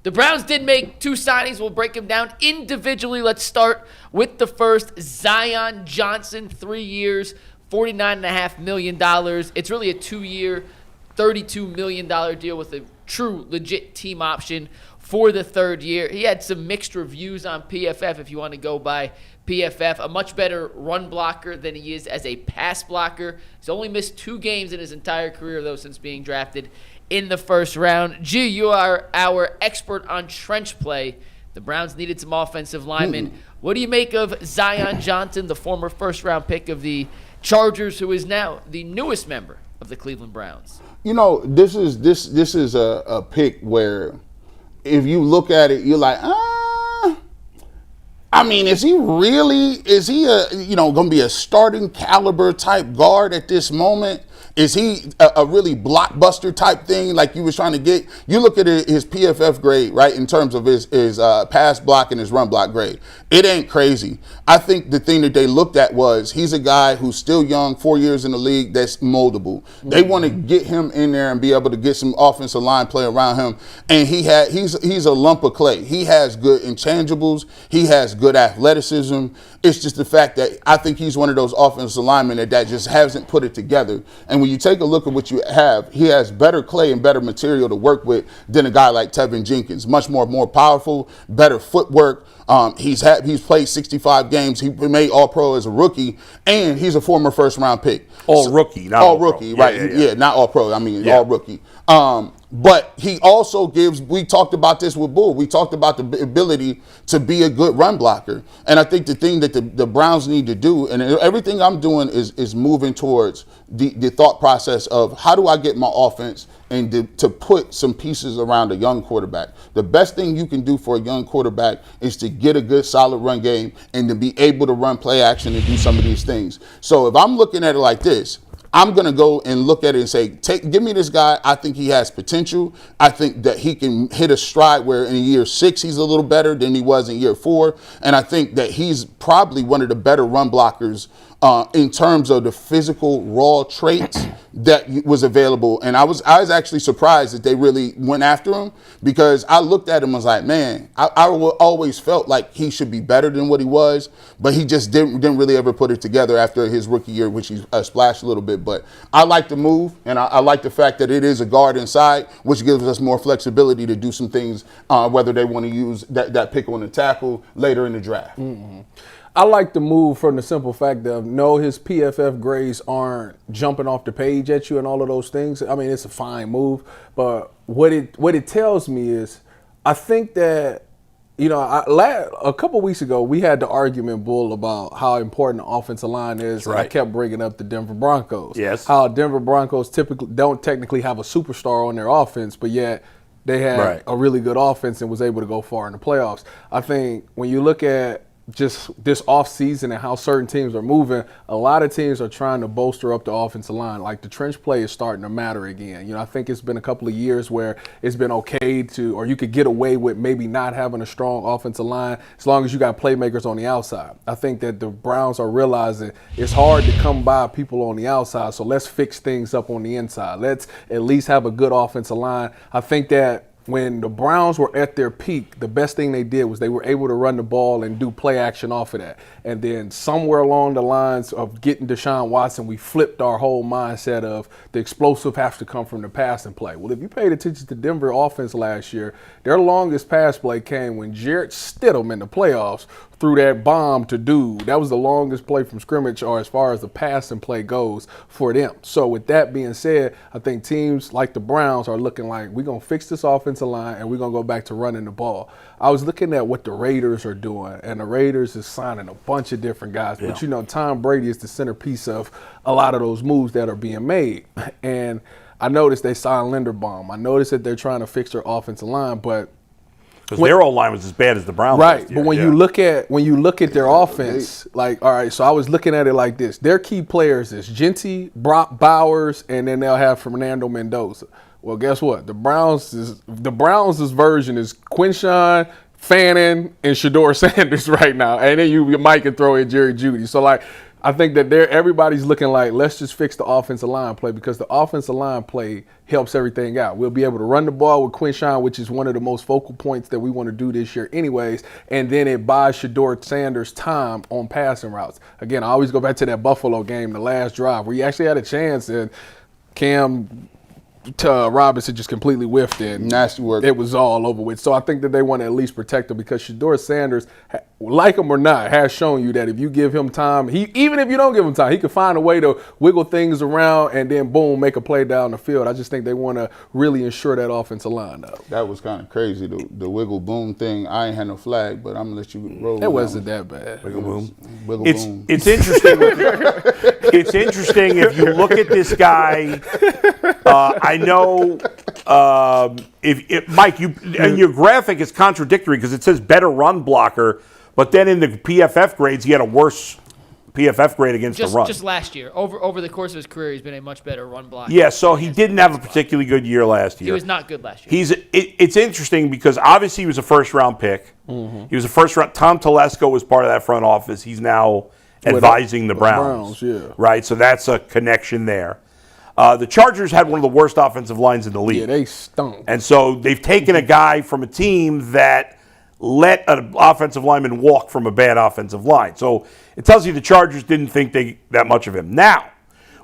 The Browns did make 2 signings. We'll break them down individually. Let's start with the first, Zion Johnson, 3 years, $49.5 million. It's really a 2-year, $32 million deal with a true, legit team option for the 3rd year. He had some mixed reviews on PFF, if you want to go by PFF. A much better run blocker than he is as a pass blocker. He's only missed 2 games in his entire career, though, since being drafted in the 1st round. G, you are our expert on trench play. The Browns needed some offensive linemen. What do you make of Zion Johnson, the former 1st-round pick of the Chargers, who is now the newest member of the Cleveland Browns? You know, this is a pick where if you look at it, you're like, I mean, is he going to be a starting caliber type guard at this moment? Is he a really blockbuster type thing like you was trying to get? You look at his PFF grade, right, in terms of his pass block and his run block grade. It ain't crazy. I think the thing that they looked at was he's a guy who's still young, 4 years in the league, that's moldable. They want to get him in there and be able to get some offensive line play around him. And he's a lump of clay. He has good intangibles. He has good athleticism. It's just the fact that I think he's one of those offensive linemen that just hasn't put it together. And when you take a look at what you have, he has better clay and better material to work with than a guy like Tevin Jenkins. Much more powerful, better footwork. He's played 65 games. He made All-Pro as a rookie, and he's a former 1st-round pick. All-rookie, not All-rookie, right? Yeah, not All-Pro. I mean, all-rookie. But he also we talked about this with Bull. We talked about the ability to be a good run blocker. And I think the thing that the Browns need to do, and everything I'm doing is moving towards the thought process of how do I get my offense and to put some pieces around a young quarterback. The best thing you can do for a young quarterback is to get a good solid run game and to be able to run play action and do some of these things. So if I'm looking at it like this, I'm going to go and look at it and say, give me this guy. I think he has potential. I think that he can hit a stride where in year 6 he's a little better than he was in year 4. And I think that he's probably one of the better run blockers in terms of the physical raw traits that was available. And I was actually surprised that they really went after him, because I looked at him and was like, man, I always felt like he should be better than what he was, but he just didn't really ever put it together after his rookie year, which he splashed a little bit. But I like the move, and I like the fact that it is a guard inside, which gives us more flexibility to do some things, whether they want to use that pick on the tackle later in the draft. Mm-hmm. I like the move from the simple fact of, no, his PFF grades aren't jumping off the page at you and all of those things. I mean, it's a fine move, but what it tells me is, I think that, a couple weeks ago, we had the argument, Bull, about how important the offensive line is. Right. And I kept bringing up the Denver Broncos. Yes. How Denver Broncos typically don't technically have a superstar on their offense, but yet they had a really good offense and was able to go far in the playoffs. I think when you look at just this offseason and how certain teams are moving, a lot of teams are trying to bolster up the offensive line. Like, the trench play is starting to matter again. I think it's been a couple of years where it's been okay or you could get away with maybe not having a strong offensive line as long as you got playmakers on the outside. I think that the Browns are realizing it's hard to come by people on the outside, so let's fix things up on the inside. Let's at least have a good offensive line. I think that when the Browns were at their peak, the best thing they did was they were able to run the ball and do play action off of that. And then somewhere along the lines of getting Deshaun Watson, we flipped our whole mindset of the explosive has to come from the passing play. Well, if you paid attention to Denver offense last year, their longest pass play came when Jarrett Stidham in the playoffs threw that bomb to dude. That was the longest play from scrimmage, or as far as the passing play goes, for them. So with that being said, I think teams like the Browns are looking like, we're going to fix this offensive line and we're going to go back to running the ball. I was looking at what the Raiders are doing, and the Raiders is signing a bunch of different guys. Yeah. But, Tom Brady is the centerpiece of a lot of those moves that are being made. And I noticed they signed Linderbaum. I noticed that they're trying to fix their offensive line, but because their old line was as bad as the Browns. Right, but when you look at their offense, like, all right, so I was looking at it like this: their key players is Genty, Brock Bowers, and then they'll have Fernando Mendoza. Well, guess what? The Browns' version is Quinshawn, Fannin, and Shador Sanders right now, and then you might can throw in Jerry Jeudy. So like, I think that everybody's looking like, let's just fix the offensive line play, because the offensive line play helps everything out. We'll be able to run the ball with Quinshawn, which is one of the most focal points that we want to do this year anyways, and then it buys Shedeur Sanders time on passing routes. Again, I always go back to that Buffalo game, the last drive, where he actually had a chance, and Cam Robinson just completely whiffed it. Nasty work. It was all over with. So I think that they want to at least protect him, because Shedeur Sanders, like him or not, has shown you that if you give him time, even if you don't give him time, he can find a way to wiggle things around and then, boom, make a play down the field. I just think they want to really ensure that offensive line up. That was kind of crazy, the wiggle boom thing. I ain't had no flag, but I'm going to let you roll. It wasn't that bad. Wiggle boom. Wiggle boom. It's interesting. It's interesting if you look at this guy. I know, if Mike, and your graphic is contradictory because it says better run blocker, but then in the PFF grades, he had a worse PFF grade against the run. Just last year. Over the course of his career, he's been a much better run blocker. Yeah, so he didn't have a particularly good year last year. He was not good last year. It's interesting because obviously he was a first-round pick. Mm-hmm. He was a first-round. Tom Telesco was part of that front office. He's now advising the Browns. Yeah. Right, so that's a connection there. The Chargers had one of the worst offensive lines in the league. Yeah, they stunk. And so they've taken a guy from a team that let an offensive lineman walk from a bad offensive line. So it tells you the Chargers didn't think that much of him. Now,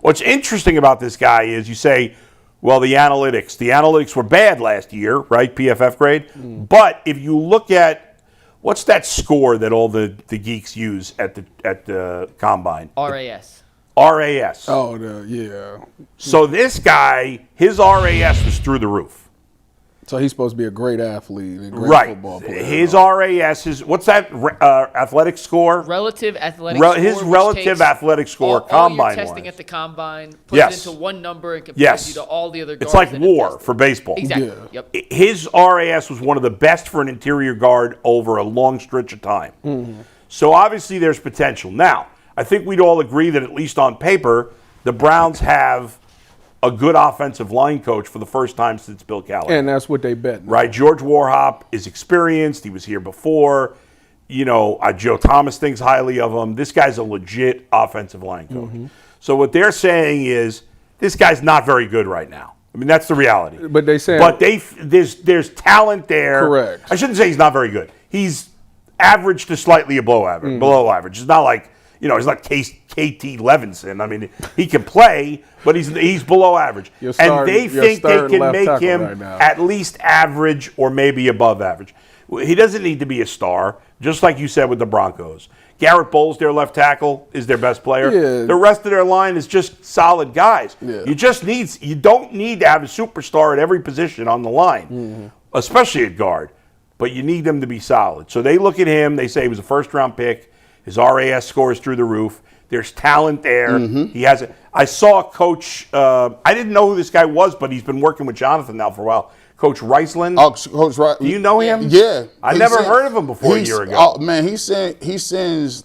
what's interesting about this guy is you say, well, the analytics were bad last year, right, PFF grade. Mm. But if you look at, what's that score that all the geeks use at the combine? RAS. RAS. Oh, yeah. So this guy, his RAS was through the roof. So he's supposed to be a great athlete and great football player. His RAS is, what's that athletic score? Relative athletic score. His relative athletic score, combine-wise. All your testing at the combine, put it into one number and compares you to all the other guards. It's like WAR for baseball. Exactly. Yeah. Yep. His RAS was one of the best for an interior guard over a long stretch of time. Mm-hmm. So obviously there's potential. Now, I think we'd all agree that at least on paper, the Browns have a good offensive line coach for the first time since Bill Callahan. And that's what they bet. Right. George Warhop is experienced. He was here before. You know, Joe Thomas thinks highly of him. This guy's a legit offensive line coach. Mm-hmm. So what they're saying is this guy's not very good right now. I mean, that's the reality. But they say. But there's talent there. Correct. I shouldn't say he's not very good. He's average to slightly below average. Mm. Below average. It's not like, you know, he's not KT Levinson. I mean, he can play, but he's below average. And they think they can make him at least average or maybe above average. He doesn't need to be a star, just like you said with the Broncos. Garrett Bowles, their left tackle, is their best player. Yeah. The rest of their line is just solid guys. Yeah. You don't need to have a superstar at every position on the line, especially at guard, but you need them to be solid. So they look at him, they say he was a first-round pick. His RAS score is through the roof. There's talent there. Mm-hmm. He has it. I saw a coach. I didn't know who this guy was, but he's been working with Jonathan now for a while. Coach Riceland. Oh, Coach Riceland. Do you know him? Yeah. I never heard of him before a year ago. Oh man, he sends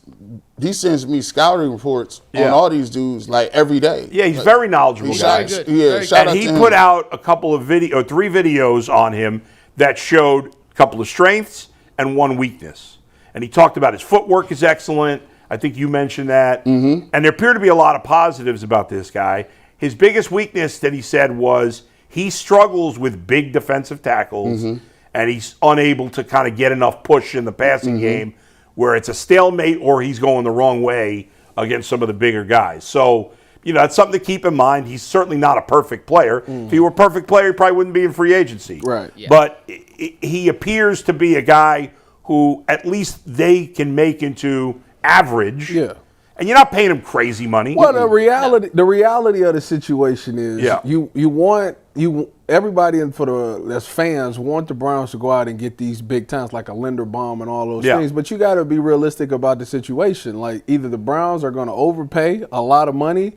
me scouting reports on all these dudes like every day. Yeah, he's very knowledgeable guy. Good. Yeah, shout out to him. And he put out a couple of 3 videos on him that showed a couple of strengths and one weakness. And he talked about his footwork is excellent. I think you mentioned that. Mm-hmm. And there appear to be a lot of positives about this guy. His biggest weakness that he said was he struggles with big defensive tackles, and he's unable to kind of get enough push in the passing game where it's a stalemate or he's going the wrong way against some of the bigger guys. So, you know, that's something to keep in mind. He's certainly not a perfect player. If he were a perfect player, he probably wouldn't be in free agency. Right. Yeah. But he appears to be a guy who at least they can make into average. Yeah. And you're not paying him crazy money. Well, the reality of the situation is everybody that's fans want the Browns to go out and get these big talents like a Linderbaum and all those things, but you got to be realistic about the situation. Like either the Browns are going to overpay a lot of money.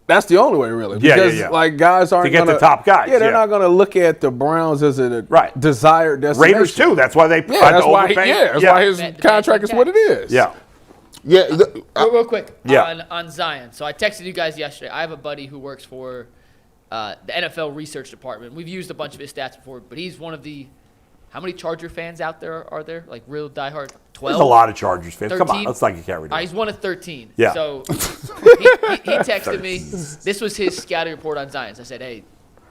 That's the only way, really. Because, like, guys aren't going to get the top guys. Yeah, they're not going to look at the Browns as a desired destination. Raiders, too. That's why they that's why his contract is what it is. Yeah. Yeah. Real quick on Zion. So I texted you guys yesterday. I have a buddy who works for the NFL research department. We've used a bunch of his stats before, but he's one of the – how many Charger fans out there are there? Like real diehard? 12. There's a lot of Chargers fans. 13. Come on, let's not get carried away. He's one of 13. Yeah. So he texted me. This was his scouting report on Zion. So I said, hey,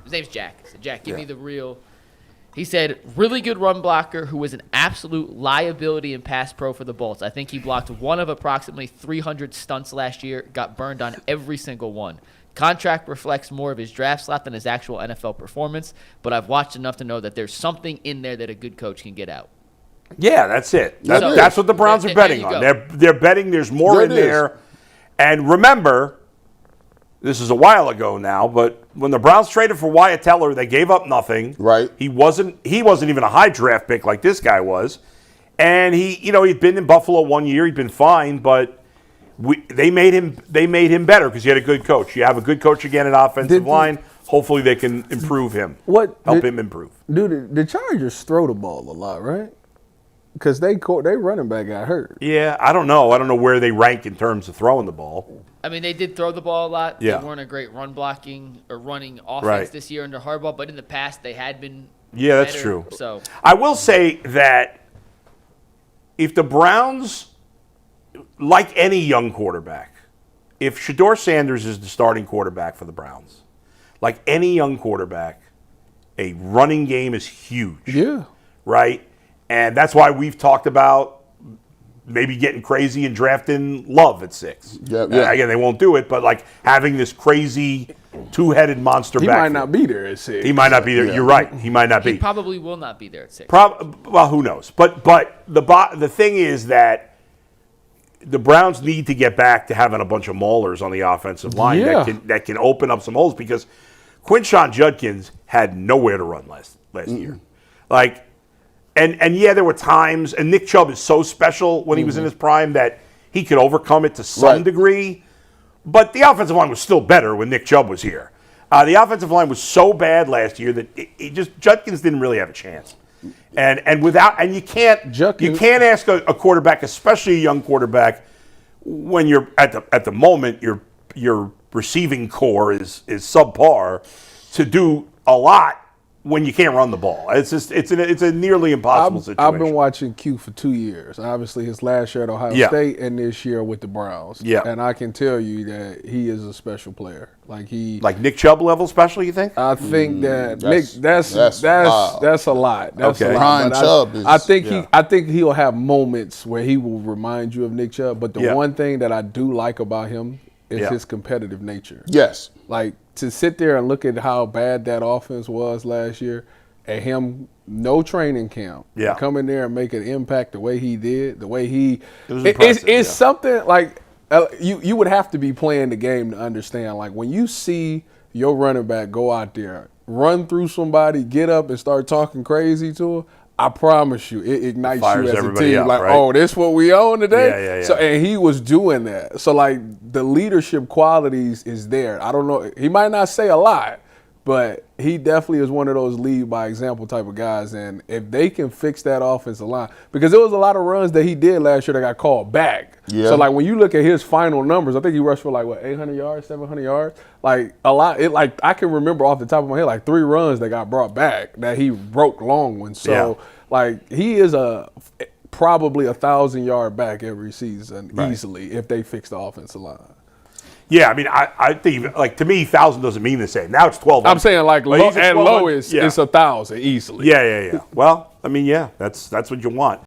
his name's Jack. I said, Jack, give me the real. He said, really good run blocker who was an absolute liability in pass pro for the Bolts. I think he blocked one of approximately 300 stunts last year, got burned on every single one. Contract reflects more of his draft slot than his actual NFL performance, but I've watched enough to know that there's something in there that a good coach can get out. Yeah, that's it. That's what the Browns are betting on. They're betting there's more in there. And remember, this is a while ago now, but when the Browns traded for Wyatt Teller, they gave up nothing. Right. He wasn't even a high draft pick like this guy was. And he'd been in Buffalo 1 year, he'd been fine, but they made him better because he had a good coach. You have a good coach again at offensive line. Hopefully they can improve him. Help him improve. Dude, the Chargers throw the ball a lot, right? Because they running back got hurt. Yeah, I don't know. I don't know where they rank in terms of throwing the ball. I mean, they did throw the ball a lot. Yeah. They weren't a great run blocking or running offense this year under Harbaugh, but in the past they had been that's better, true. So I will say that if the Browns, like any young quarterback, if Shedeur Sanders is the starting quarterback for the Browns, like any young quarterback, a running game is huge. Yeah. Right? And that's why we've talked about maybe getting crazy and drafting Love at 6. Yeah. Again, they won't do it, but like having this crazy two-headed monster He back. might not be there at 6. He might not be there. Yeah. You're right. He might not be. he probably will not be there at 6. Well, who knows? But the thing is that the Browns need to get back to having a bunch of maulers on the offensive line that can open up some holes because Quinshon Judkins had nowhere to run last year. Like, and there were times, and Nick Chubb is so special when he was in his prime that he could overcome it to some degree. But the offensive line was still better when Nick Chubb was here. The offensive line was so bad last year that Judkins didn't really have a chance. And you can't ask a quarterback, especially a young quarterback, when you're at the moment your receiving core is subpar, to do a lot when you can't run the ball. It's a nearly impossible situation. I've been watching Q for 2 years. Obviously, his last year at Ohio State and this year with the Browns. Yeah. And I can tell you that he is a special player. Like Nick Chubb level special, you think? I think that that's Nick, that's a lot. That's Okay. a lot. Chubb is, I think he'll have moments where he will remind you of Nick Chubb. But the one thing that I do like about him is his competitive nature. Yes. Like, to sit there and look at how bad that offense was last year, and him no training camp, come in there and make an impact the way he did, the way he it's something like you would have to be playing the game to understand. Like, when you see your running back go out there, run through somebody, get up and start talking crazy to her, I promise you, it ignites you as a team. Up, right? Oh, this what we own today? Yeah. So, and he was doing that. So, like, the leadership qualities is there. I don't know. He might not say a lot, but he definitely is one of those lead by example type of guys. And if they can fix that offensive line, because there was a lot of runs that he did last year that got called back. Yeah. So, like, when you look at his final numbers, I think he rushed for 800 yards, 700 yards, like a lot. I can remember off the top of my head 3 runs that got brought back that he broke long ones. So he is probably 1,000-yard back every season easily if they fix the offensive line. Yeah, I mean, I think, to me, 1,000 doesn't mean the same. Now it's 1,200. I'm saying, low, at lowest, it's 1,000 easily. Yeah. Well, I mean, that's what you want.